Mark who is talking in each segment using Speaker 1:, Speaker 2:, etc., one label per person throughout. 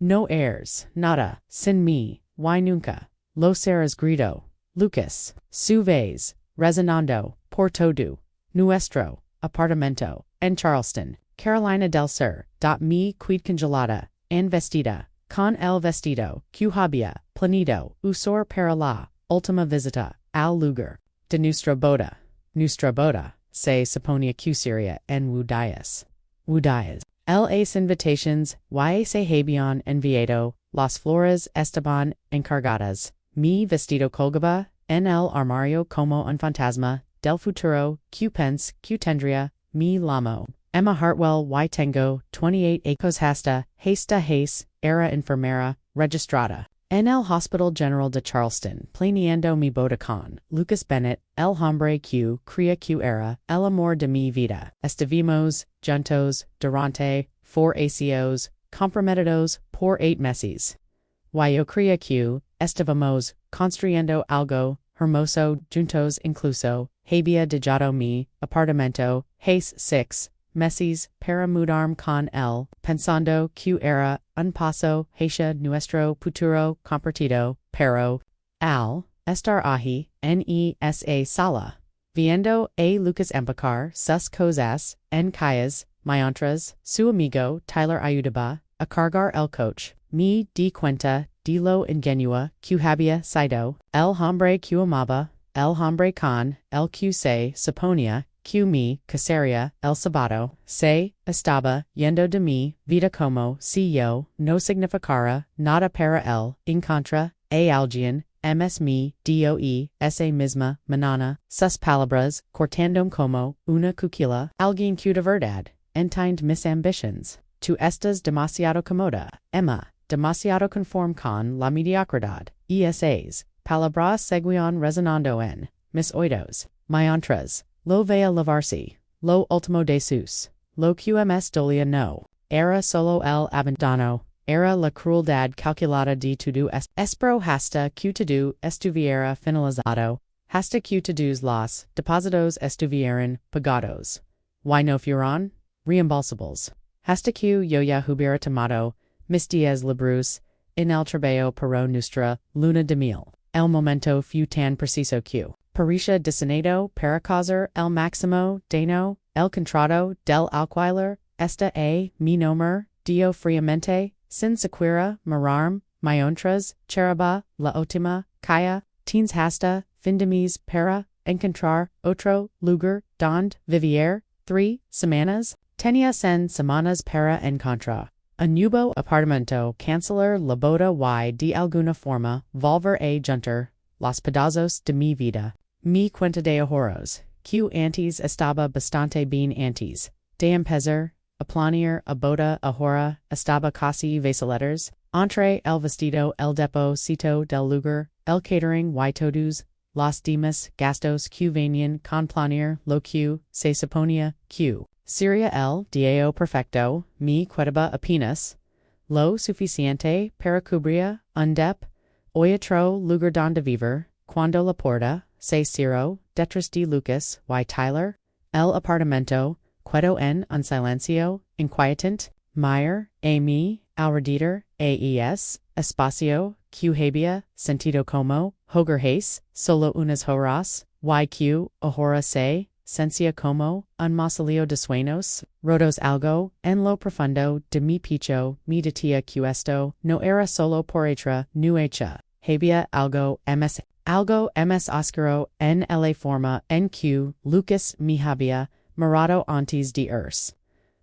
Speaker 1: No heirs, nada, sin mí, y nunca. Los eras grido, Lucas, su vez, resonando, por todo, nuestro, apartamento, en Charleston, Carolina del Sur, me quid congelada, en vestida, con el vestido, que había, planido, usor para la, última visita, al lugar, de nuestra boda, se suponía que sería en Wudias. Las invitations, y se habían enviado, las flores estaban encargadas, mi vestido colgaba, en el armario como un fantasma, del futuro, que pense, que tendría, mi lamo. Emma Hartwell y tengo, 28 ecos hasta, era enfermera, registrada. En el Hospital General de Charleston, planeando mi boda con Lucas Bennett, el hombre que creía que era el amor de mi vida. Estuvimos juntos durante 4 años, comprometidos por 8 meses. Yo creía que estábamos construyendo algo hermoso juntos, incluso había dejado mi apartamento 6 meses para mudarme con él, pensando que era un paso hacia nuestro futuro compartido, pero al estar allí en esa sala, viendo a Lucas empacar sus cosas en calles, mientras su amigo Tyler ayudaba a cargar el coche, me di cuenta de lo ingenua que había sido el hombre que amaba, el hombre con el que se suponía que mi casaría el sábado, se estaba yendo de mi vida como si yo no significara nada para él, en contra, a alguien, mi doe, esa misma manana, sus palabras, cortando como una cuchilla, alguien que de verdad, entiende mis ambitions. Tu estás demasiado cómoda, Emma, demasiado conforme con la mediocridad, esas palabras seguían resonando en mis oídos, mientras lo veía lavarse, lo último de sus, lo QMS dolia no, era solo el abandono, era la crueldad calculada de todo espero hasta que todo estuviera finalizado, hasta que todos los depósitos estuvieran pagados. Y no fueron reembolsables. Hasta que yo ya hubiera tomado mis días libres en el trabajo para nuestra luna de miel. El momento fue tan preciso que parecía destinado para causar el máximo daño, el contrato del alquiler, esta a mi nombre, dio friamente, sin siquiera mirarme, mientras cheraba la última calle, teens hasta fin de mes para encontrar otro lugar donde vivir, 3 semanas, tenía 100 semanas para encontrar un nuevo apartamento, cancelar la boda y de alguna forma volver a juntar los pedazos de mi vida. Mi cuenta de ahorros, que antes estaba bastante bien antes de empezar a planear a boda ahora estaba casi vaseletters, entre el vestido, el depósito del lugar, el catering y todos los demás gastos que venían con planear lo que se suponía que sería el día perfecto, me quedaba apenas lo suficiente para cubrir un otro lugar donde vivir, cuando la puerta se cerró detrás de Lucas y Tyler, el apartamento quedó en un silencio inquietante, Meyer, a mi alrededor, espacio que había sentido como hogar solo unas horas, y que ahora se sentía como un mausoleo de sueños, rotos algo en lo profundo de mi pecho, me decía que esto no era solo por otra nuecha, había algo ms oscuro en la forma en que Lucas me había mirado antes de irse.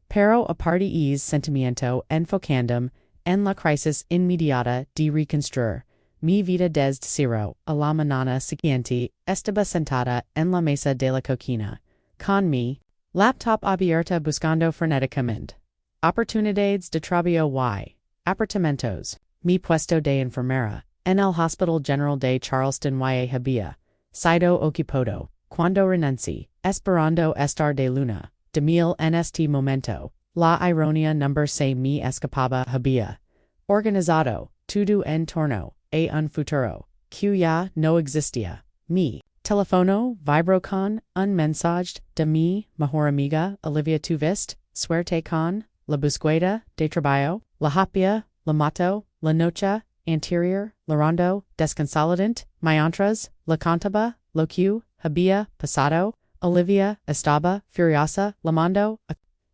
Speaker 1: Pero aparte ese sentimiento enfocándome en la crisis inmediata de reconstruir mi vida desde cero, a la mañana siguiente, estaba sentada en la mesa de la cocina, con mi laptop abierta buscando frenéticamente oportunidades de trabajo y apartamentos, mi puesto de enfermera, en el Hospital General de Charleston y había sido ocupado, cuando renuncié, esperando estar de luna de miel en este momento, la ironía number se me escapaba había organizado todo en torno a un futuro que ya no existía. Mi teléfono vibró con un mensaje de mi mejor amiga Olivia. Tuviste suerte con la búsqueda de trabajo. La hapia la mato, la noche, anterior, la rondo, desconsolidant, mientras, la cantaba, lo que, había, pasado, Olivia, estaba, furiosa, lamando,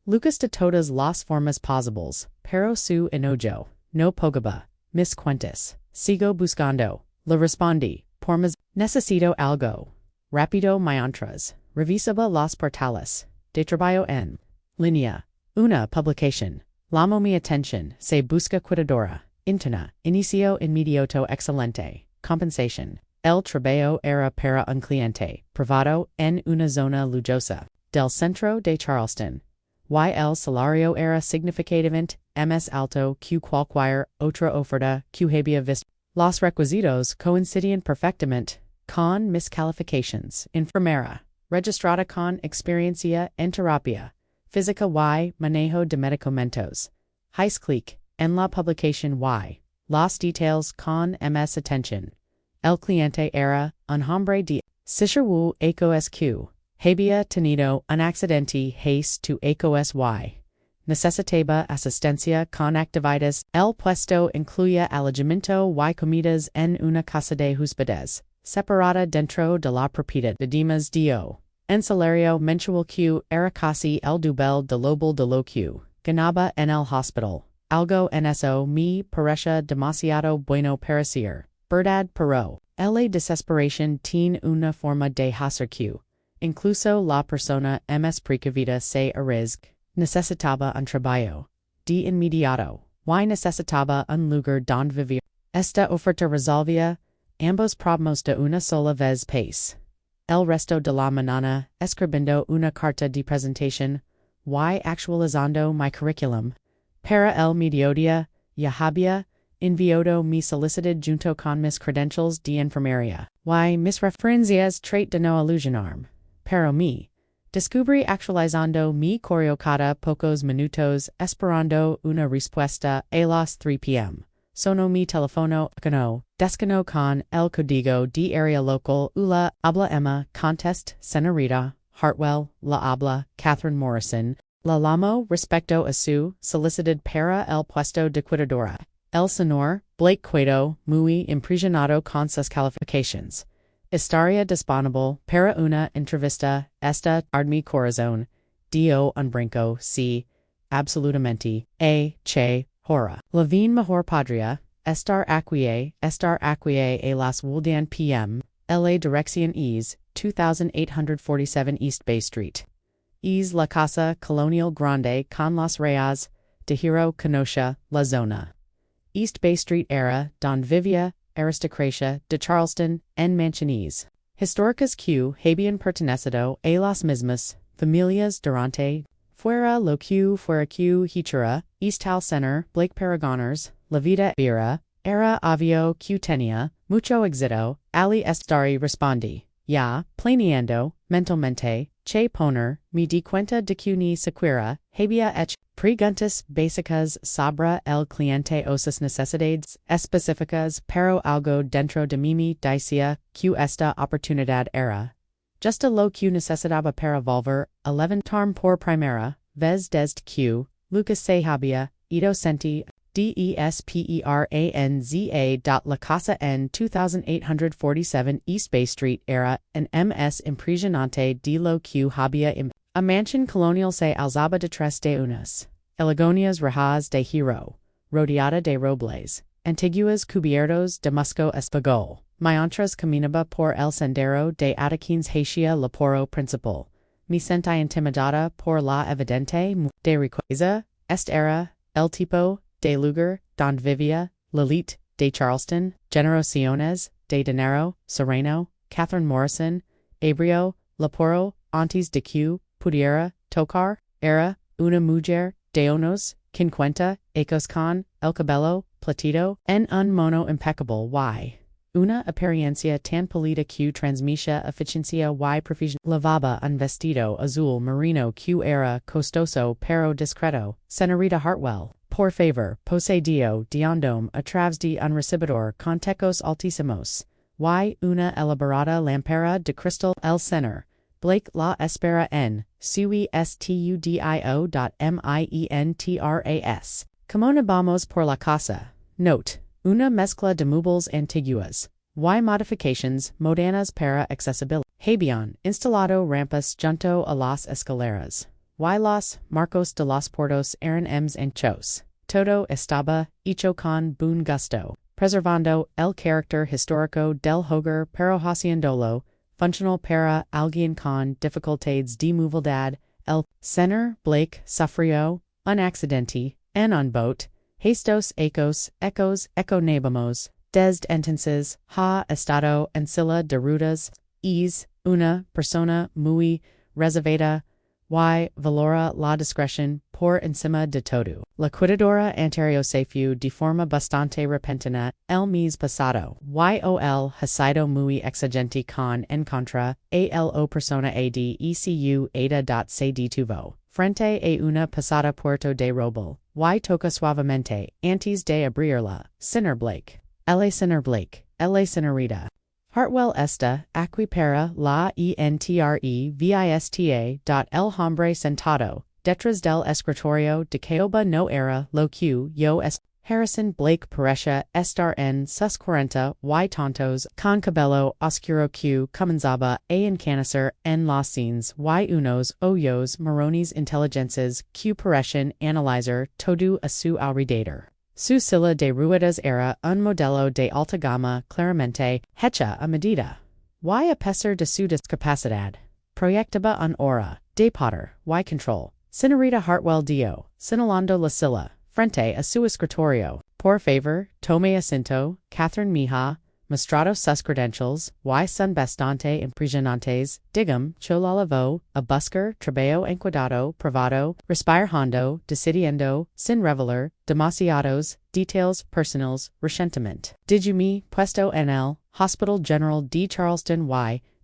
Speaker 1: Lucas de todas las formas posibles, pero su enojo, no pogaba, mis cuentas, sigo buscando, le respondí, por mis, necesito algo, rápido mientras, revisaba los portales, de trabajo en, línea, una publicación, llamó mi atención, se busca cuidadora, interna, inicio inmediato excelente, compensación. El trabajo era para un cliente privado en una zona lujosa del centro de Charleston. Y el salario era significativamente más alto que cualquier otra oferta que había visto. Los requisitos coincidían perfectamente con mis califications. Enfermera, registrada con experiencia en terapia física y manejo de medicamentos. Heiß clic en la publicación y los details con más atención. El cliente era un hombre de Sisherwu ECOSQ. Había tenido un accidente hace tu ECOSY. Necesitaba asistencia con actividades. El puesto incluía alojamiento y comidas en una casa de huéspedes, separada dentro de la propiedad. Además dio en salario mensual que era casi el doble de lo que ganaba en el hospital. Algo en eso me parecía demasiado bueno para ser verdad, pero la desesperación tiene una forma de hacer que incluso la persona más precavida se arriesgue. Necesitaba un trabajo de inmediato y necesitaba un lugar donde vivir. Esta oferta resolvía ambos problemas de una sola vez país. El resto de la mañana escribiendo una carta de presentación y actualizando mi curriculum. Para el mediodía ya había enviado mi solicitud junto con mis credentials de enfermería y mis referencias trait de no ilusionarme. Pero me descubrí actualizando mi correo cada pocos minutos esperando una respuesta a las 3 p.m. Sonó mi teléfono, desconó con el código de área local. Ula habla Emma, contest, señorita Hartwell, la habla Catherine Morrison. La llamo respecto a su solicitud para el puesto de cuidadora. El señor Blake quedó muy impresionado con sus califications. Estaría disponible para una entrevista. Esta mi corazón dio un brinco. Sí, absolutamente. Che, hora. La vin mejor podría estar aquí a las 1 p.m. La dirección es 2847 East Bay Street. Es la casa colonial grande con las rayas de hierro conoce la zona. East Bay Street era don vivía aristocracia de Charleston en mansiones históricas que habían pertenecido a las mismas familias durante fuera lo que fuera que hichura. East Hall Center, Blake Paragoners, la vida era obvio que tenía mucho éxito. Ali Estari respondí, ya, planeando, mentalmente, che poner, me di cuenta de que ni siquiera había hecho preguntas básicas sobre el cliente o sus necesidades específicas, pero algo dentro de mí decía que esta oportunidad era justo lo que necesitaba para volver a levantarme por primera vez desde que Lucas se había ido. Sentí desperanza. La casa en 2847 East Bay Street era en ms impresionante de lo que había a mansion colonial se alzaba detrás de unas elegonias rejas de hierro, rodeada de robles, antiguas cubiertos de musgo espagol. Mientras caminaba por el sendero de adoquines hacia la poro principal, me sentí intimidada por la evidente de riqueza. Era el tipo de lugar donde vivía Lilith de Charleston. Generaciones de dinero, sereno, Catherine Morrison, ebrio, laporo, antes de que pudiera tocar. Era una mujer de unos 50 años con el cabello platido en un mono impecable y una apariencia tan pulida que transmitía eficiencia y precisión. Lavaba un vestido azul marino que era costoso pero discreto. Señorita Hartwell, por favor, posedio de un a través de un recibidor con tecos altísimos y una elaborada lámpara de cristal. El señor Blake la espera en su estudio.mientras Como vamos por la casa. Note, una mezcla de muebles antiguas. Y modifications modernas para accesibilidad. Habían instalado rampas junto a las escaleras. Y los marcos de los portos eran anchos. Todo estaba hecho con buen gusto, preservando el carácter histórico del hogar pero haciéndolo funcional para alguien con dificultades de movilidad. El señor Blake sufrió un accidente en un bote. Estos ecos econebamos desde entonces ha estado en silla de ruedas. Es una persona muy reservada y valora la discreción por encima de todo. La cuidadora anterior se fue de forma bastante repentina el mes pasado. El ha sido muy exigente con en contra a persona ecu se detuvo frente a una pasada puerto de robo. Y toca suavemente antes de abrirla. Señor Blake. La señorita. Hartwell esta aquí para la entrevista. El hombre sentado detrás del escritorio de Caoba no era lo que yo es. Harrison Blake parecía estar en sus 40 y tantos con cabello oscuro que comenzaba a encanecer en las sienes y unos ojos marrones inteligentes que parecían analizar todo a su alrededor. Su silla de ruedas era un modelo de alta gama claramente hecha a medida. Y a pesar de su discapacidad, proyectaba un aura de poder y control. Señorita Hartwell dio, señalando la silla, frente a su escritorio. Por favor, tome asiento, Catherine mija, mostrado sus credentials, y son bastante impresionantes, digam, chololavo, a buscar trabajo en cuidado privado, respirar hondo, decidiendo, sin revelar, demasiados, details personals, recientemente. Digumi, puesto en el Hospital General de Charleston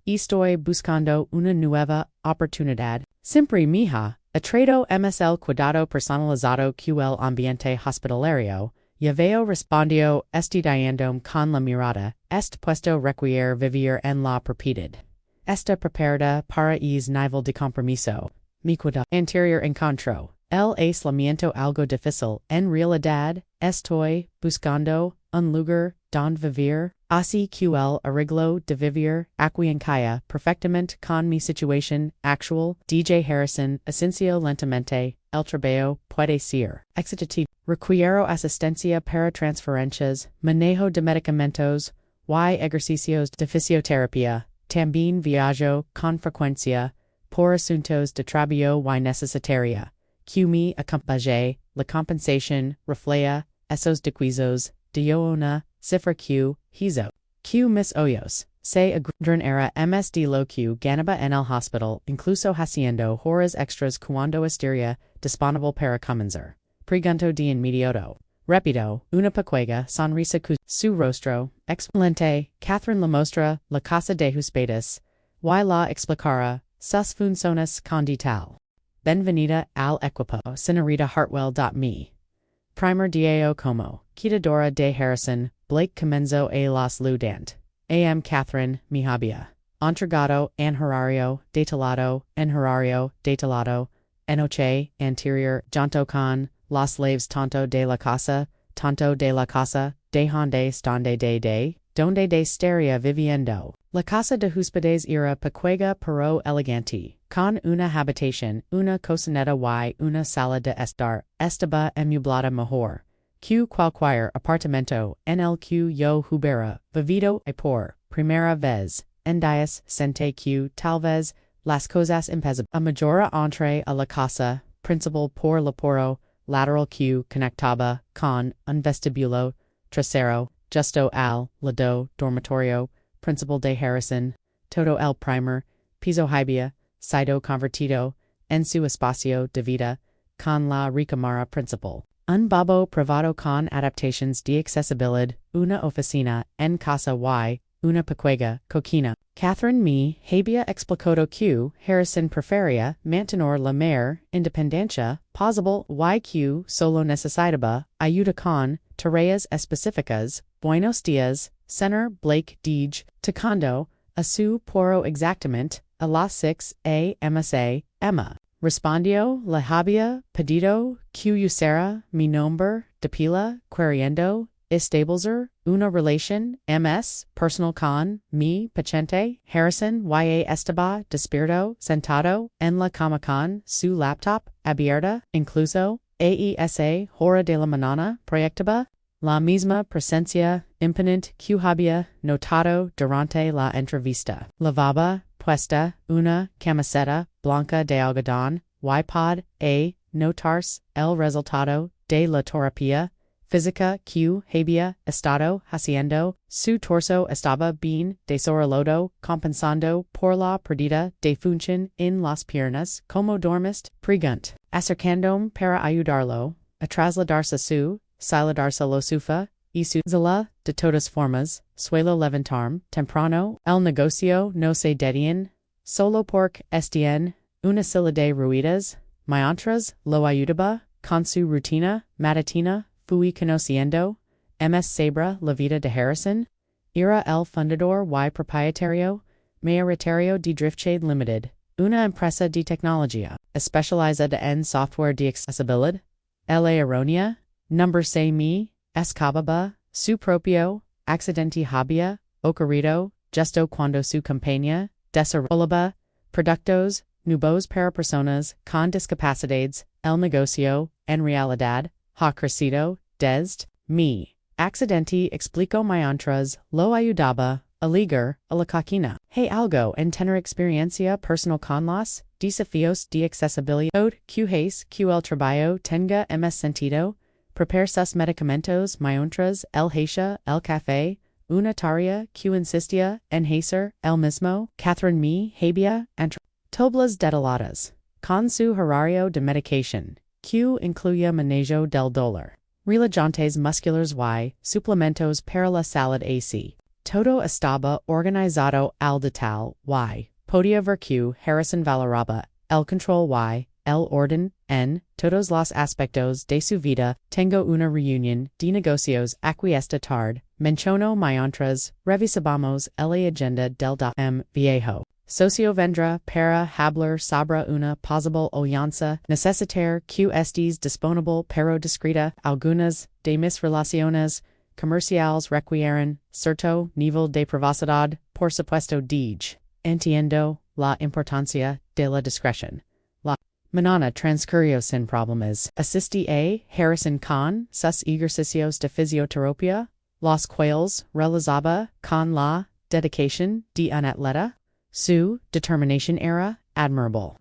Speaker 1: y estoy buscando una nueva oportunidad. Siempre mija, atrado MSL cuidado personalizado QL ambiente hospitalario. Yaveo respondió estudiando con la mirada, puesto requiere vivir en la propiedad. Esta preparada para es nivel de compromiso. Mi cuidado anterior encontro. El aislamiento algo difícil. En realidad, estoy buscando un lugar donde vivir. Así que el arreglo de vivir aquí encaya perfectamente con mi situación actual. DJ Harrison, ascenso lentamente, el trabajo puede ser exitativo. Requiero asistencia para transferencias, manejo de medicamentos, y ejercicios de fisioterapia. También viajo con frecuencia por asuntos de trabajo y necesitaria. Que me acompañe, la compensación refleja esos descuidos de una cifra que hizo. Que mis ojos se agradran era MSD lo que ganaba en el hospital, incluso haciendo horas extras cuando estaría disponible para comenzar. Pregunto de inmediato. Repito, una pequeña sonrisa su rostro, excelente, Catherine la mostra, la casa de hospedes, y la explicara, sus funciones con detalle. Benvenida al equipo, señorita Hartwell. Me. Primer día como, quitadora de Harrison, Blake comenzó a los ludant. Am Catherine, mi había. Entregado en horario, detalado, enoche, anterior, junto con, los slaves tanto de la casa, de donde estaría viviendo. La casa de hospedes era pequeña pero elegante, con una habitación, una cocineta y una sala de estar, estaba amueblada mejor que cualquier apartamento en el que yo hubiera vivido por primera vez. En días sente que tal vez las cosas empezaban a mayor entre a la casa principal por la poro lateral que conectaba con un vestibulo trasero justo al lado dormitorio principal de Harrison. Todo el primer piso había sido convertido en su espacio de vida con la recámara principal. Un babo privado con adaptaciones de accesibilidad, una oficina en casa y una pequeña cocina. Catherine me había explicado que Harrison prefería mantener la mayor independencia posible y que solo necesitaba ayuda con tareas específicas. Buenos días, señor Blake Deej, tocando a su poro exactamente a las 6 a.m. Respondio, la había pedido, que usara mi nombre de pila, queriendo establecer una relación, personal con mi paciente, Harrison ya estaba despierto, sentado en la cama con su laptop abierta, incluso, esa hora de la mañana, proyectaba la misma presencia imponente que había notado durante la entrevista. Lavaba puesta una camiseta blanca de algodón, pod notarse el resultado de la terapia física que había estado haciendo, su torso estaba bien desarrollado, compensando por la pérdida de función en las piernas, como dormiste, pregunt, acercándome para ayudarlo a trasladarse su, saladarse lo sofá, y su zela, de todas formas, suelo levantarme temprano, el negocio no se detiene, solo porque tiene una sila de ruedas, mientras lo ayudaba, con su rutina matutina, fui conociendo, sobre la vida de Harrison, era el fundador y propietario, mayoritario de Driftshade Limited, una empresa de tecnología, especializada en software de accesibilidad, la errónea, number se me, escapaba, su propio, accidente había, ocurrido, justo cuando su compañía, desarrollaba, productos, nuevos para personas con discapacidades, el negocio, en realidad, ha crecido, desde, mi, accidente explicó mientras, lo ayudaba, a ligar, a la coquina. Hay algo en tener experiencia personal con los, desafíos de accesibilidad, que hace que el trabajo tenga más sentido, prepare sus medicamentos mientras el hacha el café, una tarea que insistía en hacer el mismo, Catherine me había entre toblas detalladas, con su horario de medicación, que incluía manejo del dolor, relajantes musculares y suplementos para la salud AC. Todo estaba organizado al detalle y podía ver que Harrison valoraba el control y el orden en todos los aspectos de su vida. Tengo una reunión de negocios aquí esta tarde, menciono mientras revisamos la agenda del viejo. Socio vendrá para hablar sobre una posible alianza, necesitar que estés disponible pero discreta. Algunas de mis relaciones comerciales requieren cierto nivel de privacidad, por supuesto entiendo la importancia de la discreción. La mañana transcurrió sin problemas. Asistí a Harrison con sus ejercicios de fisioterapia, los cuales realizaba con la dedicación de un atleta. Su determinación era admirable.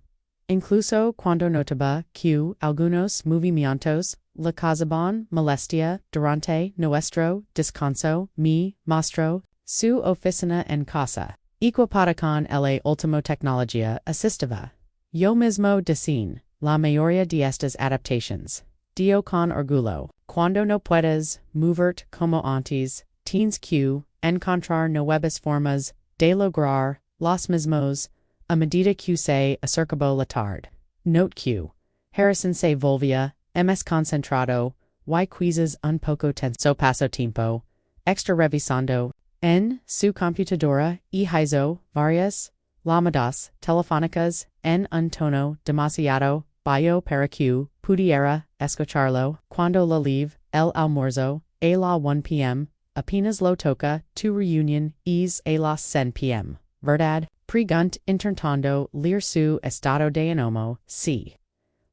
Speaker 1: Incluso cuando notaba que algunos movimientos le causaban molestia durante nuestro descanso, me mostró su oficina en casa, equipada con la última tecnología asistiva. Yo mismo diseñé la mayoría de estas adaptaciones. Dio con orgullo. Cuando no puedes moverte como antes, tienes que encontrar nuevas formas de lograr los mismos, a medida que se acercaba la tarde. Note que Harrison se volvía más concentrado y quizás un poco tenso paso tiempo, extra revisando en su computadora y hizo varias llamadas telefónicas en un tono demasiado bajo para que pudiera escucharlo. Cuando la leave el almuerzo a la 1 p.m., apenas lo toca tu reunión es a las 10 p.m. ¿Verdad? Pregunt intentando leer su estado de ánimo, si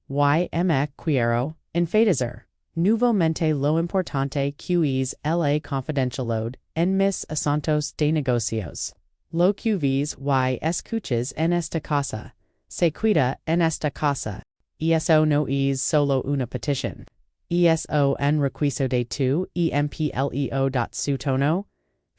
Speaker 1: me quiero enfatizar nuevamente lo importante que es la confidencialidad en mis asuntos de negocios. Lo que ves y escuches en esta casa, se cuida en esta casa, y eso no es solo una petición. Eso en requiso de tu empleo. Su tono,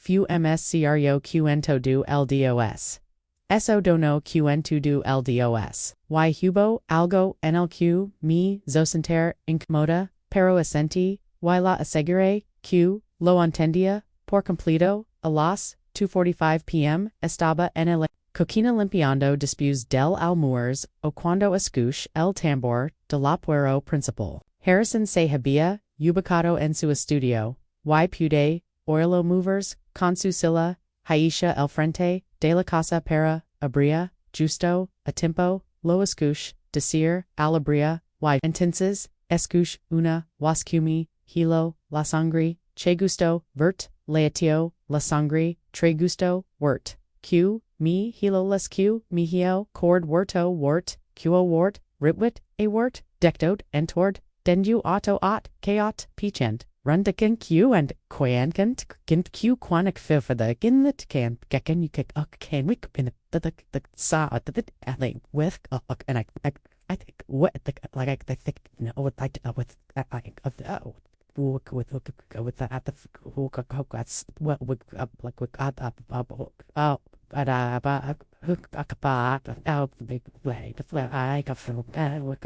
Speaker 1: fu mscro quen todo el dos. Eso dono quen todo el dos. Y hubo algo en el que me zo sentir incómoda, pero asentí, y la aseguré que lo entendía por completo. A las 2:45 p.m. estaba en el coquina limpiando después del almuerzo o cuando escuché el tambor de la puerta principal. Harrison se había ubicado en su estudio, y pude oírlo movers con su silla, hacia el frente de la casa para abrir, justo a tiempo, lo escuché decir, alabria, y entonces, escuch, una, wascumi, hilo, la sangre, che gusto, vert, laetio, la sangre, tre gusto, wort, q, mi, hilo les q, mihio, cord worto wort, quo wort, ritwit, a wort, dectot, entord, denju auto ot, chaot, pichent, rundekin q and quankant, kint q quanic for the ginlet can, gecken you kick can we in the saw the alley with and I think what like I think no with like with with the at the who that's what would like with oh hook out big blade the flare I got from with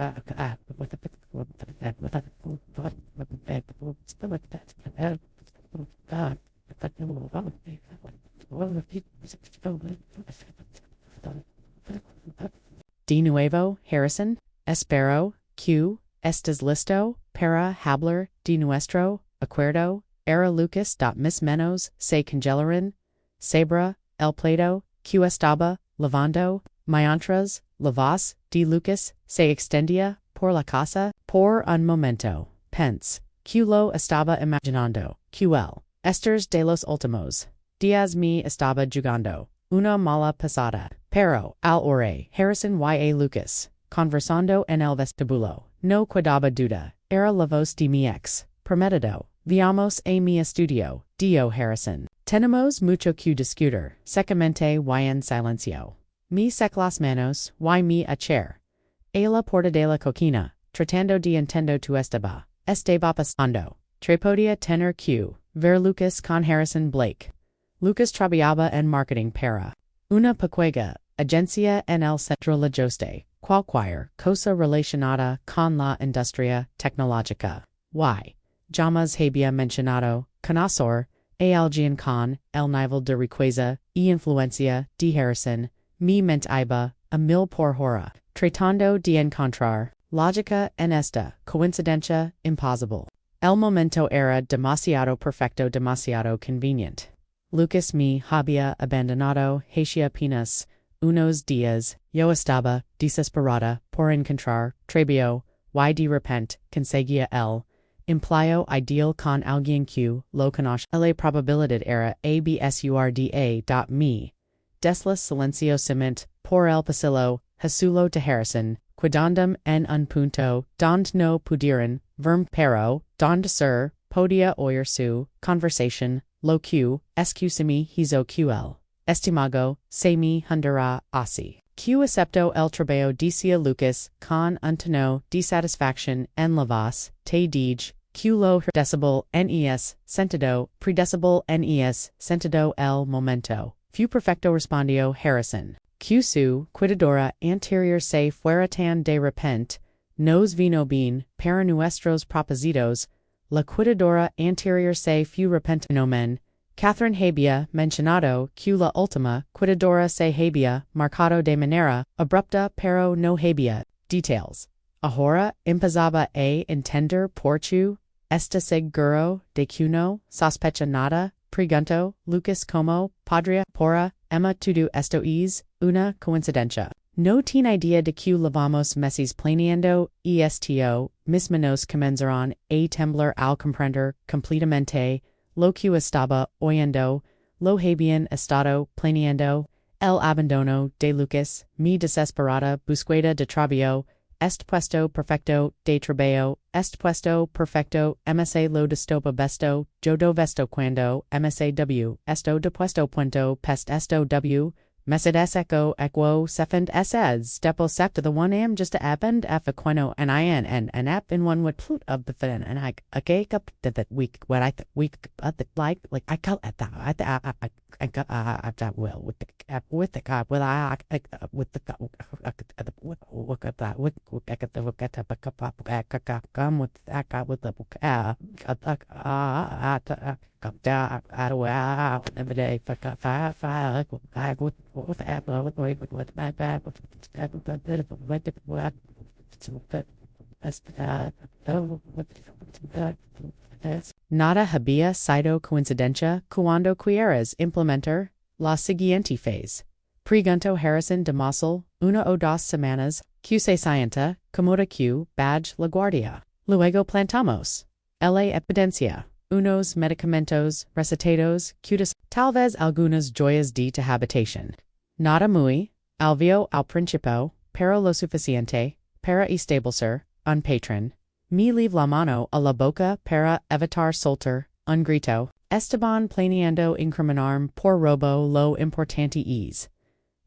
Speaker 1: De nuevo, Harrison, espero, Q, estes listo, para hablar de nuestro acuerdo, era Lucas. Mis menos, se congelaron, Sabra, el plato, Q estaba, lavando, mientras, lavas, de Lucas, se extendía, por la casa, por un momento, pens, Q lo estaba imaginando, QL, Esters de los últimos días me estaba jugando, una mala pasada, pero, al ore, Harrison y a Lucas, conversando en el vestibulo, no quedaba duda, era la voz de mi ex, prometido, viamos a mi estudio, dio Harrison. Tenemos mucho que discutir, secamente y en silencio. Me sec las manos, y me a chair. A la porta de la coquina, tratando de entender tu estaba pasando. Trepodia tenor Q, ver Lucas con Harrison Blake. Lucas trabajaba en marketing para una pequeña agencia en el centro la Joste, cualquier cosa relacionada con la industria tecnológica. Y. Llamas había mencionado, conocedor, a alguien con el nivel de riqueza y influencia de Harrison, mi mente iba a mil por hora, tratando de encontrar lógica en esta coincidencia imposible. El momento era demasiado perfecto, demasiado convenient. Lucas me había abandonado hacia apenas unos días, yo estaba desesperada por encontrar trabajo y de repente conseguía el empleo ideal con alguien que lo conoce. La probabilidad era absurda. Me deslas silenciosamente por el pasillo Jesulo de Harrison, cuidandum en un punto donde no pudieran verme pero donde ser podía oír su conversación, lo que excusami hizo ql. Estimago, se me hundirá así. Q acepto el trabajo decía Lucas con un tono de satisfacción en la voz, te dije, Q lo decibel nes, sentido, predecibel nes, sentido el momento. Fu perfecto respondió Harrison. Q su cuidadora anterior se fuera tan de repente, nos vino bien, para nuestros propósitos, la cuidadora anterior se fu repentinomen, Catherine había mencionado que la última cuidadora se había marcado de manera abrupta pero no había details. Ahora empezaba a entender por qué está seguro de que no sospecha nada, preguntó Lucas como podría por Emma todo esto es una coincidencia. No tiene idea de que llevamos meses planeando esto, mis manos comenzaron a temblar al comprender completamente lo que estaba oyendo, lo habían estado planeando, el abandono de Lucas, mi desesperada búsqueda de trabajo, est puesto perfecto de trabajo, est puesto perfecto, msa lo destopa besto, yo do vesto cuando, msaw, esto de puesto punto pest esto w, mesedes echo equo sefend esez, depo sept the one am just to append f equino and in and an app in one would plute of the fin and I a cake up that week what I week like I call at that I got that well with the god with I with the look at that look at the look at the come with that guy with the every day Nada había sido coincidencia cuando quieras implementar la siguiente phase. Pregunto Harrison de Mossel, una o dos semanas Q se sienta, comoda Q, badge, la guardia. Luego plantamos. La evidencia. Unos medicamentos, recetados, cutas, talvez algunas joyas de habitación. Nada muy, alvio al principio, pero lo suficiente, para establecer, un patrón. Me leave la mano a la boca para evitar soltar, un grito. Esteban planeando incriminarme por robo lo importante es.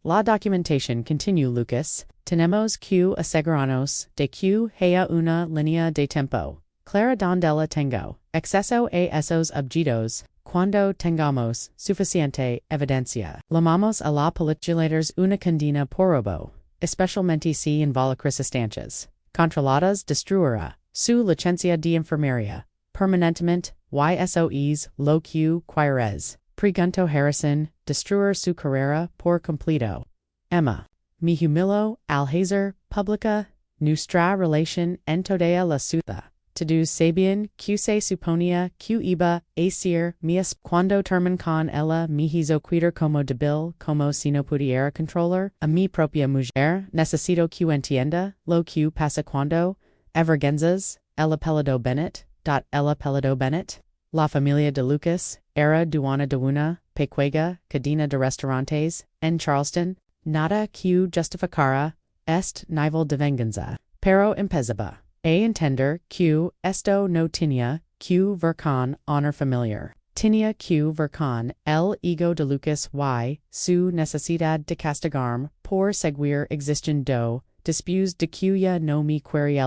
Speaker 1: La documentación continue Lucas. Tenemos que asegurarnos de que haya una línea de tiempo clara donde la tengo acceso a esos objetos cuando tengamos suficiente evidencia. Llamamos a la legisladores una condena por robo, especialmente si involucra sustancias controladas destruirá su licencia de enfermería permanentemente. YSOEs lo que quieres. Pregunto Harrison, destruir su carrera por completo. Emma. Mi humillo al hacer publica nuestra relación en toda la ciudad. Todos sabían que se suponía que iba a ser mías cuando terminé con ella me hizo cuidar como débil como si no pudiera controlar a mi propia mujer. Necesito que entienda lo que pasa cuando Verganzas, el apellido Bennett. El apellido Bennett. La familia de Lucas era dueña de una pequeña cadena de restaurantes en Charleston. Nada que justificara este nivel de venganza. Pero empezaba a entender que esto no tenía que ver con honor familiar. Tenía que ver con el ego de Lucas y su necesidad de castigarme por seguir existiendo después de que ya no me quería.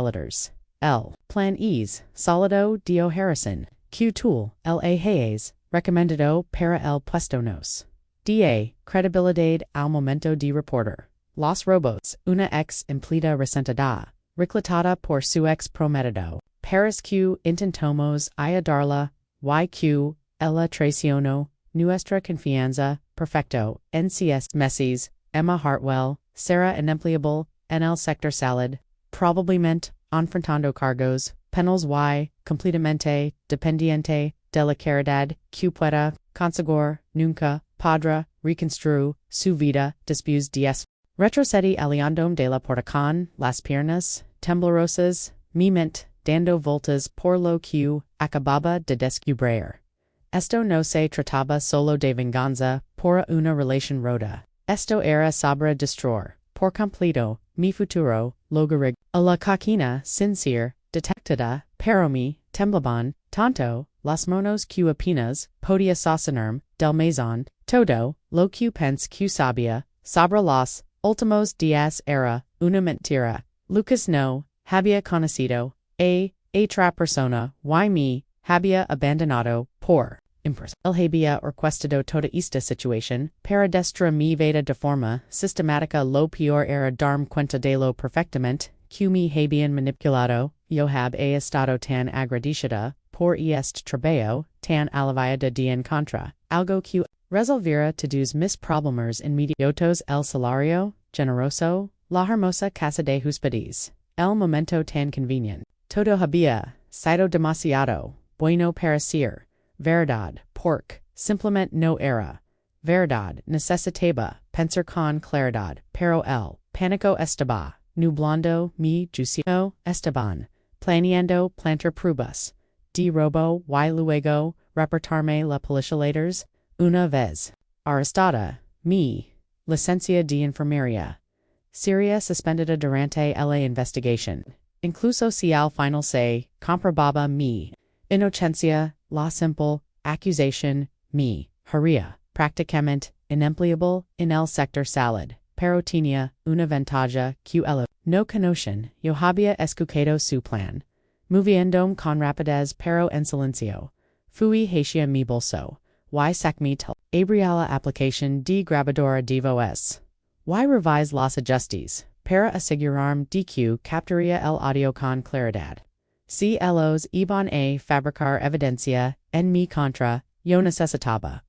Speaker 1: El plan es sólido dio Harrison. Q tool, la hayes, recomendado para el puesto nos. Da, credibilidad al momento de reporter. Los robos, una ex empleada resentada, reclutada por su ex prometido. Paris Q intentamos ayudarla, YQ, ella traicionó, nuestra confianza, perfecto, NCS Messis, Emma Hartwell, Sarah inempleable, en el sector salad, probablemente, enfrentando cargos, penals y, completamente, dependiente, de la caridad, que pueda, conseguir, nunca, podrá, reconstruir, su vida, después de retrocedi aliandome de la porta con, las piernas, temblorosas, mi mente, dando voltas por lo que, acababa de descubrir. Esto no se trataba solo de venganza, por una relación rota. Esto era sobre destruir, por completo, mi futuro, logarig. A la coquina, sincere, detectada, pero me, temblaban, tanto, las monos que apenas, podia sostenerme, del maison, todo, lo que pense que sabía, sobre los, últimos días era, una mentira. Lucas no, había conocido, otra persona, y me, había abandonado, por, impresa. El había orquestado toda esta situación, para destra mi vida de forma, sistemática lo peor era darme cuenta de lo perfectamente, que me habían manipulado, yo he estado tan agradecida, por este trabajo, tan aliviada de encontrar, algo que resolviera todos mis problemas inmediatos el salario, generoso, la hermosa casa de huéspedes, el momento tan convenient. Todo había sido demasiado bueno para ser verdad, porque simplemente no era verdad. Necesitaba pensar con claridad, pero el pánico estaba nublando mi juicio. Esteban, planeando plantar pruebas de robo y luego reportarme la legisladores. Una vez arrestada, mi licencia de enfermería sería suspendida durante la investigación. Incluso si al final se comprobaba mi inocencia, la simple acusación me haría prácticamente inempleable en el sector salud, pero tenía una ventaja que ellos no conocen. Yo había escuchado su plan, moviéndome con rapidez pero en silencio. Fui hacia mi bolso, y saqué tal abrí la aplicación de grabadora de voz. Y revise los ajustes, para asegurarme de que captaría el audio con claridad. Si ellos iban a fabricar evidencia en mi contra, yo necesitaba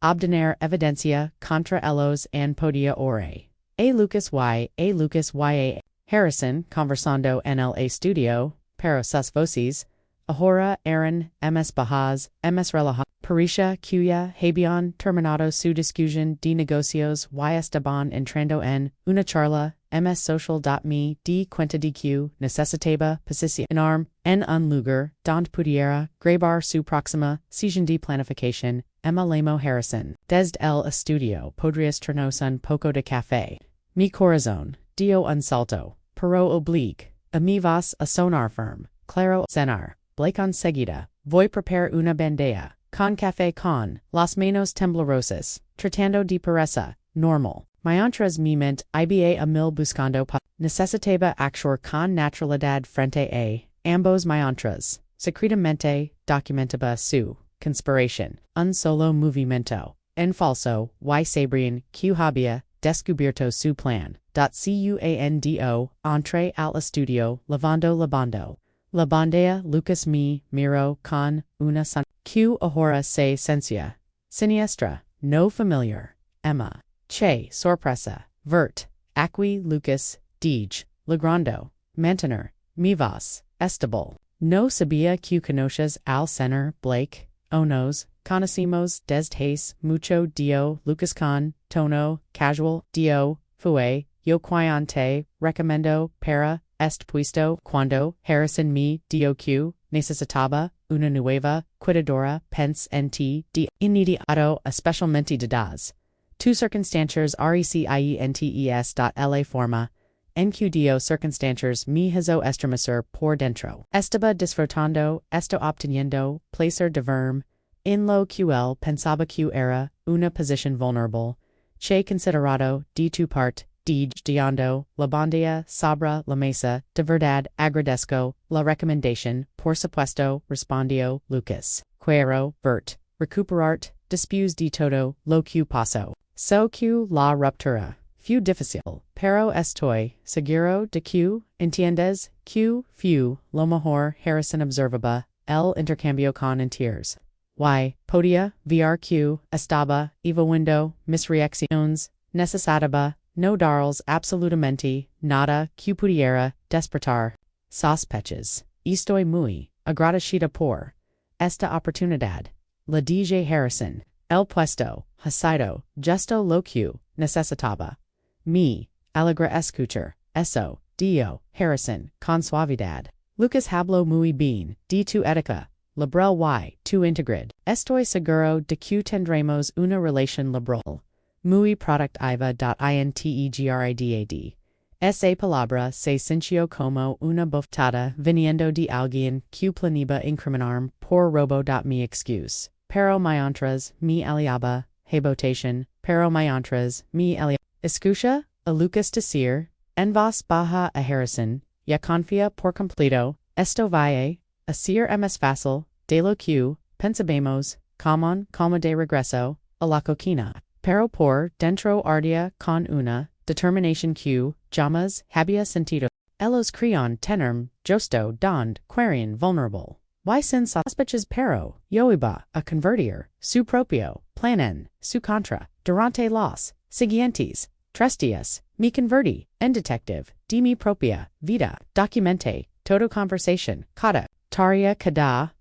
Speaker 1: obtener evidencia contra ellos en podía ore. A Lucas y a Harrison conversando en el estudio, pero sus voces, ahora eran ms bajas, ms relajadas. Parisha cuya habían terminado su discusión de negocios y estaban entrando en una charla ms social.me d cuenta dq necessitaba pacicia in arm en un lugar donde pudiera grabar su próxima sesión de planificación. Emma Lamo Harrison. Desde el estudio podrías traernos un poco de café. Mi corazón dio un salto, pero obligue a mi voz a sonar firme, claro, cenar. Blake seguida. Voy preparar una bandeja con café con las manos temblorosas, tratando de pereza, normal. Mientras mi mente iba a mil buscando necesitaba actuar con naturalidad frente a ambos mientras, secretamente, documentaba su conspiración. Un solo movimiento, en falso, y sabrían que había descubierto su plan. Cuando, entré al estudio, lavando. La bandera Lucas me miró con una son que ahora se sentía siniestra, no familiar. Emma. Che sorpresa. Vert. Aquí Lucas. Dij. Logrando. Mantener. Mi voz. Estable. No sabía que conocias al señor Blake. O nos conocimos desde hace mucho dio Lucas con tono casual dio fue yo quien recomiendo para este puesto cuando Harrison me dio que necesitaba una nueva cuidadora pense en ti de inmediato especialmente dadas tu circunstancias recientes la forma en que dio circunstancias me hizo estremecer por dentro. Estaba disfrutando, esto obteniendo placer de verme en lo que él pensaba que era una posición vulnerable, che considerado de tu parte, dejando la bandera sobre la mesa, de verdad agradezco la recomendación, por supuesto, respondió Lucas. Quiero vert, recuperarte, después de todo lo que pasó. So que la ruptura fue difícil, pero estoy seguro de que entiendes que fue lo mejor. Harrison observaba el intercambio con entiers. Y podía ver que estaba evaluando mis reacciones, necesitaba no darles absolutamente nada que pudiera despertar sospechas. Estoy muy agradecida por esta oportunidad. Le dije Harrison. El puesto ha sido justo lo que necesitaba. Me alegra escuchar eso, dio Harrison con suavidad. Lucas habló muy bien de tu ética liberal y tu integridad. Estoy seguro de que tendremos una relación liberal muy productiva. Integridad. Esa palabra se sintió como una bofetada viniendo de alguien que planeaba incriminarme por robo. Mi excuse. Pero mientras me aliaba, votación, pero mientras me aliaba. Escucha a Lucas decir, en voz baja a Harrison, ya confía por completo, esto va a ser más fácil, de lo que pensabemos, como de regreso, a la coquina. Pero por dentro ardía con una determinación que jamás había sentido. Ellos creían tenerme justo donde querían vulnerable. Y sin sospechas pero yo iba a convertir su propio plan en su contra. Durante los siguientes 3 días, me convertí en detective de mi propia vida. Documenté todo conversación, cada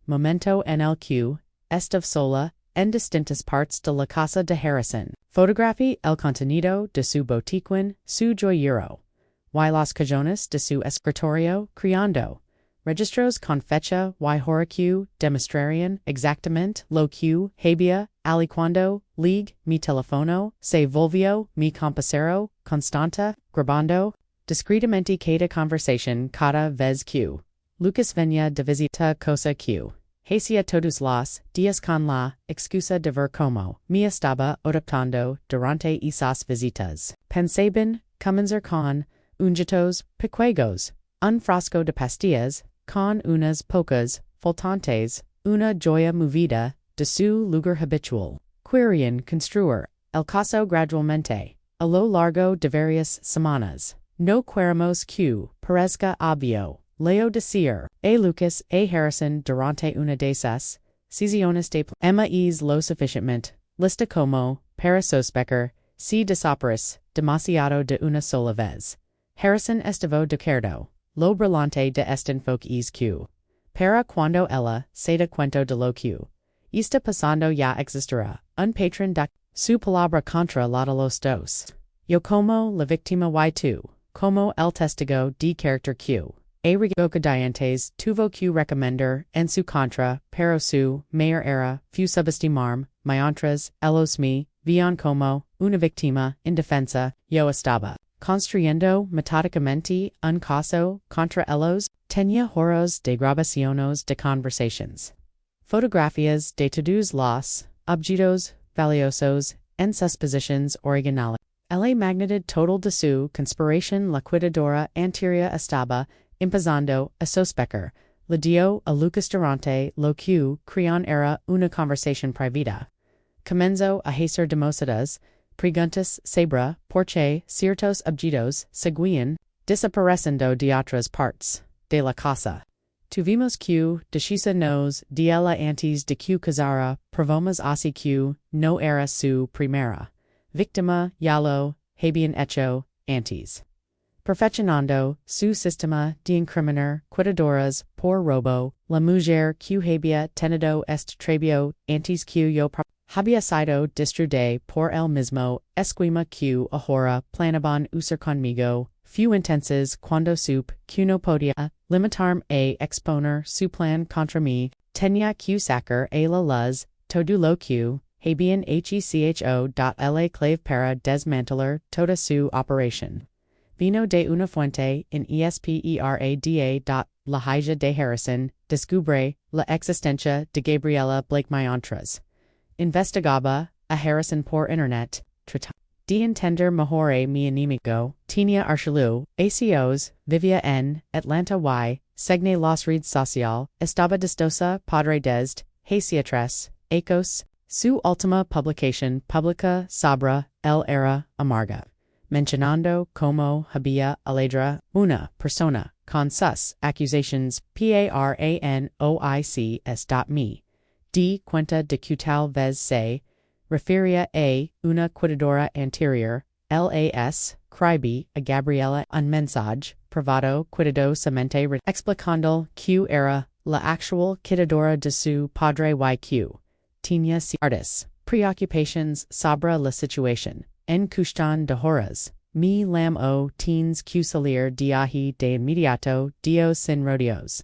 Speaker 1: momento en el que estaba sola en distintas partes de la casa de Harrison. Fotografié el contenido de su botiquín, su joyero, y las cajones de su escritorio, creando registros con fecha y hora que demostrarían exactamente lo que había alicuando ligue mi teléfono se volvió mi compañero constante, grabando discretamente cada conversación cada vez que Lucas venía de visita, cosa que hacía todos los días con la excusa de ver cómo me estaba adaptando durante esas visitas. Pensaban comenzar con unjitos pequeños, un frasco de pastillas, con unas pocas faltantes, una joya movida de su lugar habitual. Querían construir el caso gradualmente, a lo largo de varias semanas. No queremos que parezca obvio, leo decir a Lucas a Harrison durante una de esas sesiones de Emma es lo suficientemente lista como para sospechar si desaparece demasiado de una sola vez. Harrison estaba de acuerdo. Lo brillante de este enfoque es que, para cuando ella se da cuenta de lo que está pasando ya existirá un patrón de su palabra contra la de los dos. Yo como la víctima y tú, como el testigo de character q. A recogadientes tuvo que recomendar en su contra, pero su mayor era, fu subestimar, mientras, ellos me, vian como, una víctima, indefensa, yo estaba, construyendo metódicamente un caso contra ellos, tenía horas de grabaciones de conversations. Fotografías de todos los objetos valiosos en sus posiciones originales. La magnitud total de su conspiración liquidadora anterior estaba empezando a sospechar. Le dio a Lucas durante lo que creían era una conversación privada. Comenzó a hacer demostradas preguntas sobre por qué ciertos objetos seguían desapareciendo de otras partes de la casa. Tuvimos que decirnos de ella antes de que casara, probamos así que no era su primera víctima, ya lo habían hecho antes. Perfeccionando su sistema de incriminar cuidadoras por robo, la mujer que había tenido este trabajo antes que yo había sido destruida por el mismo esquema que ahora planaban usar conmigo. Few intenses cuando supe que no podía limitarme a exponer su plan contra mí, tenía que sacar a la luz todo lo que habían hecho la clave para desmantelar toda su operación. Vino de una fuente en espera. La hija de Harrison descubre la existencia de Gabriela Blake mientras investigaba a Harrison por internet, tratando de entender mejor a mi enemigo, tenía Archelu, ACOs, vivía en Atlanta y, segne las redes social, estaba dispuesta padre desde, hacia tres, ecos, su última publicación pública sobre el era amarga, mencionando como había aledra una persona con sus acusaciones paranoics.me, di cuenta de que tal vez se refería a una cuidadora anterior, las, Creyó a Gabriela un mensaje privado cuidadosamente explicando que era la actual cuidadora de su padre y que tenía ciertas preocupaciones sobre la situación. En cuestión de horas, me lam o teens que salir de allí de inmediato, Dios sin rodeos.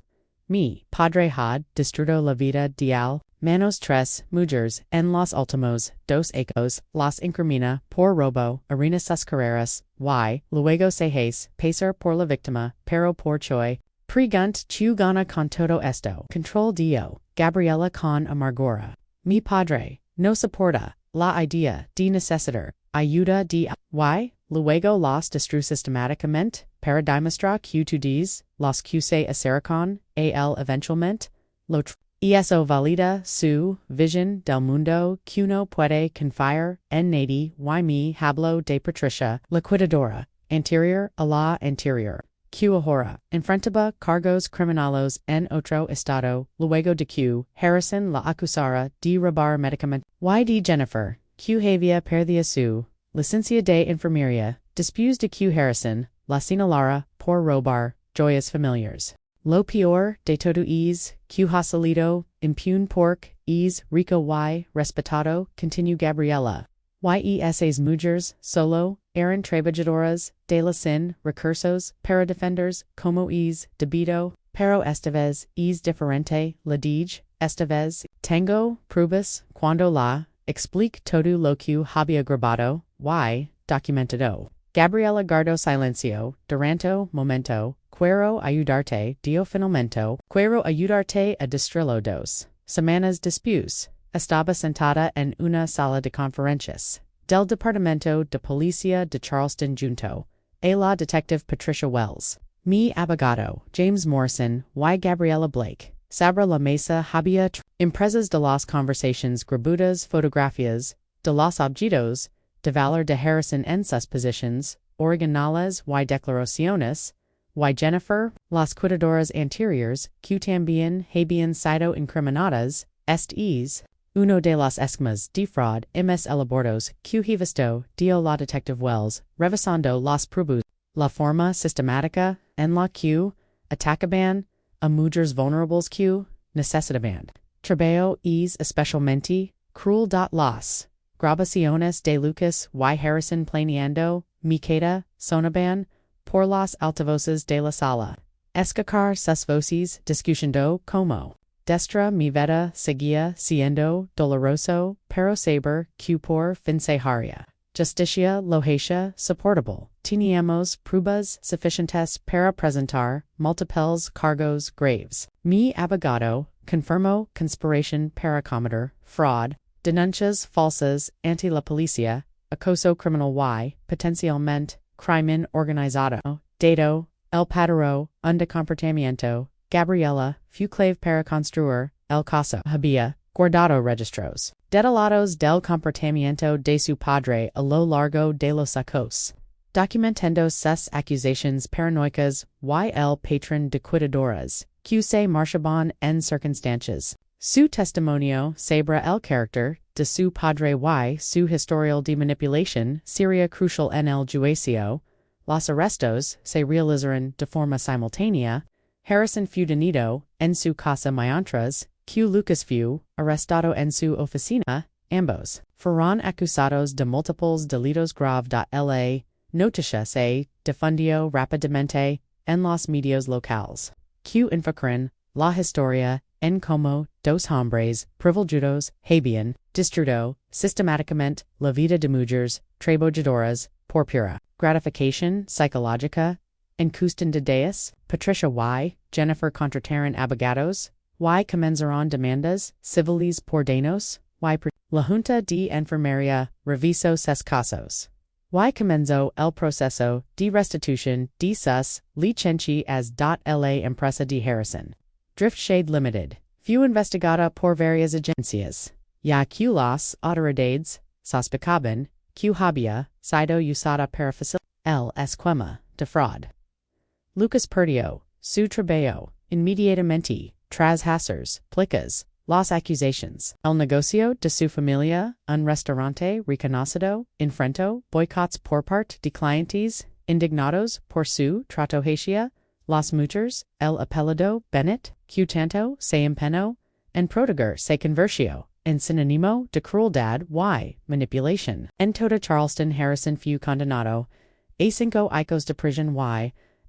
Speaker 1: Mi padre had destruido la vida de al menos tres mujeres en los últimos dos años, las incrimina por robo, arruina sus carreras, y luego se hace pasar por la víctima, pero por choy. Pregunt que gana con todo esto. Control dio, Gabriela con amargura. Mi padre no soporta la idea de necesitar ayuda de y luego los destruyó sistemáticamente para demostrar que todos los que se acercan a él eventualmente lo y eso valida su visión del mundo que uno puede confiar en nadie y me hablo de Patricia, la cuidadora, anterior a la anterior, que ahora enfrentaba cargos criminales en otro estado, luego de que Harrison la acusara de robar medicamentos y de Jennifer, que había perdido su licencia de enfermería, después de que Harrison la señalara por robar joyas familiares. Lo peor de todo es que ha salido impune porque es rico y respetado, continuó Gabriela. Y esas mujeres solo eran trabajadoras de la sin recursos para defenders como es debido, pero esta vez es diferente, le dije, esta vez tengo pruebas cuando la explique todo lo que había grabado y documentado. Gabriela guardó silencio durante momento. Quiero ayudarte, dio finalmente. Quiero ayudarte a destruirlo dos semanas después. Estaba sentada en una sala de conferencias del Departamento de Policía de Charleston junto a la detective Patricia Wells, mi abogado, James Morrison, y Gabriela Blake. Sobre la mesa había impresas de las conversaciones grabadas, fotografías de los objetos de valor de Harrison en sus posiciones originales y declaraciones y Jennifer, las cuidadoras anteriores, que también habían sido incriminadas, es uno de los esquemas de fraud más elaborados que he visto, dio la detective Wells, revisando las pruebas, la forma sistemática en la que atacaban a mujeres vulnerables que necesitaban trabajo es especialmente cruel. Las grabaciones de Lucas y Harrison planeando mi queda sonaban por las altavoces de la sala. Escuchar sus voces discutiendo como destra mi vida seguía siendo doloroso, pero saber que por fin se haría justicia lohacia soportable. Teníamos pruebas suficientes para presentar múltiples cargos graves. Mi abogado confirmó conspiración para cometer fraud, denuncias falsas ante la policía, acoso criminal y, potencialmente, crimen organizado, dato, el padrón de comportamiento, Gabriela, fue clave para construir, el caso, había, guardado registros, detalados del comportamiento de su padre a lo largo de los años, documentando sus acusaciones paranoicas y el patrón de cuidadoras, que se marchaban en circunstancias. Su testimonio sobre el carácter de su padre y su historial de manipulación sería crucial en el juicio. Los arrestos se realizaron de forma simultánea. Harrison fue detenido en su casa mientras que Lucas fue arrestado en su oficina. Ambos fueron acusados de múltiples delitos graves. La noticia se difundió rápidamente en los medios locales, que enfocaron la historia en como dos hombres privilegiados habían destruido sistemáticamente la vida de mujeres trabajadoras por pura gratificación psicológica. En cuestión de días, Patricia y Jennifer contrataron abogados y comenzaron demandas civiles por daños y la Junta de Enfermería revisó sus casos y comenzó el proceso de restitución de sus licencias. La empresa de Harrison, Driftshade Limited, fue investigada por varias agencias, ya que las autoridades sospechaban que había sido usada para facilitar el esquema de fraude. Lucas perdió su trabajo inmediatamente tras hacer públicas las acusaciones. El negocio de su familia, un restaurante reconocido, enfrentó boicots por parte de clientes indignados por su trato hacia las mujeres. El apellido Bennett, que tanto se empeñó en proteger, se convirtió en sinónimo de crueldad y manipulación. En toda Charleston, Harrison fue condenado a 5 años de prisión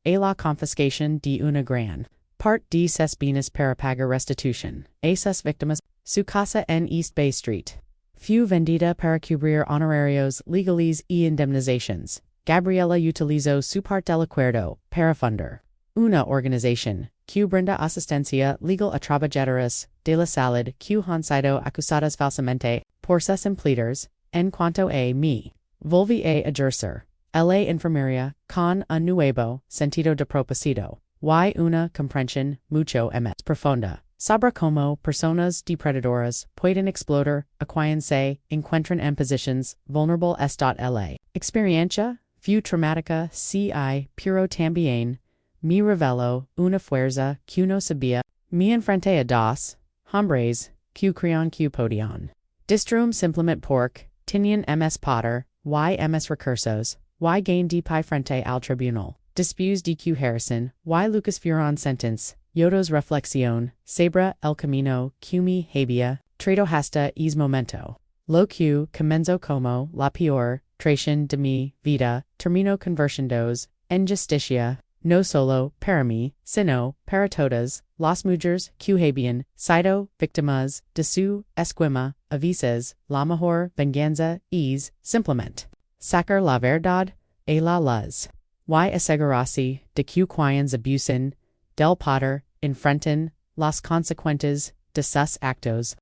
Speaker 1: y a la confiscación de una gran parte de sus bienes para pagar restitución a sus víctimas. Su casa en East Bay Street fue vendida para cubrir honorarios legales y indemnizaciones. Gabriela utilizó su parte del acuerdo para fundar una organización que brinda asistencia legal a trabajadoras de la salud que han sido acusadas falsamente por sus empleadores. En cuanto a mí, volví a ejercer la enfermería con un nuevo sentido de propósito y una comprensión mucho más profunda sobre cómo personas depredadoras pueden explotar a quien se encuentran en posiciones vulnerables. La experiencia fue traumática, sí, pero también me reveló una fuerza que no sabía. Me enfrenté a dos hombres que creían que podían destruirme simplemente porque tenían ms poder y ms recursos y gain de pie frente al tribunal. Después de que Harrison y Lucas fueron sentence, yodos reflexión sobre el camino que me había traído hasta ese momento. Lo que comenzó como la peor traición de mi vida terminó convirtiéndose en justicia, no solo para mí, sino para todas las mujeres que habían sido víctimas de su esquema. A veces, la mejor venganza es simplemente sacar la verdad a la luz y asegurarse de que quienes abusan del poder enfrenten las consecuencias de sus actos.